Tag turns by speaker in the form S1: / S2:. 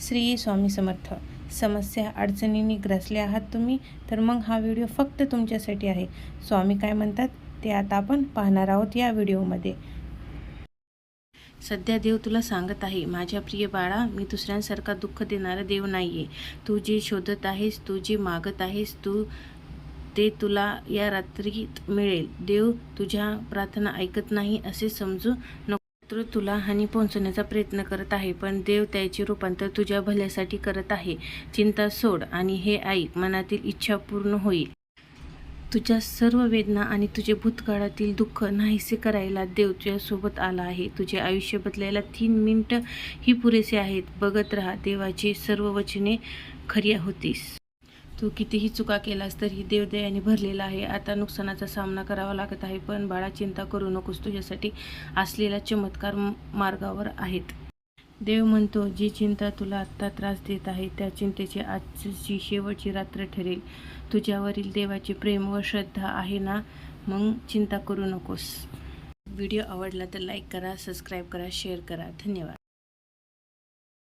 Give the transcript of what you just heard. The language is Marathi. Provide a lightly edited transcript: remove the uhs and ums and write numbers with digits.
S1: श्री स्वामी समर्थ. समस्या अडचणींनी ग्रासले आहात तुम्ही, तर मग हा व्हिडिओ फक्त तुमच्यासाठी आहे. स्वामी काय म्हणतात ते आता आपण पाहणार आहोत या व्हिडिओमध्ये. सध्या देव तुला सांगत आहे, माझ्या प्रिय बाळा, मी दुसऱ्यांसारखा दुःख देणारा देव नाहीये. तू जे शोधत आहेस, तू जे मागत आहेस, ते तुला या रात्रीत मिळेल. देव तुझ्या प्रार्थना ऐकत नाही असे समजू नको. तुला हानी पोहोचवण्याचा प्रयत्न करत आहे, पण देव त्याचे रूपांतर तुझ्या भल्यासाठी करत आहे. चिंता सोड आणि हे ऐक, मनातील इच्छा पूर्ण होईल. तुझ्या सर्व वेदना आणि तुझे भूतकाळातील दुःख नाहीसे करायला देव तुझ्यासोबत आला आहे. तुझे आयुष्य बदलायला 3 मिनिटं ही पुरेसे आहेत. बघत राहा, देवाची सर्व वचने खरी होतीस. तू कितीही चुका केलास तरी देव दयाने भरलेला आहे. आता नुकसानाचा सामना करावा लागत आहे, पण बाळा चिंता करू नकोस. तुझ्यासाठी असलेला चमत्कार मार्गावर आहेत. देव म्हणतो, जी चिंता तुला आत्ता त्रास देत आहे त्या चिंतेची आजची शेवटची रात्र ठरेल. तुझ्यावरील देवाचे प्रेम व श्रद्धा आहे ना, मग चिंता करू नकोस. व्हिडिओ आवडला तर लाईक करा, सबस्क्राईब करा, शेअर करा. धन्यवाद.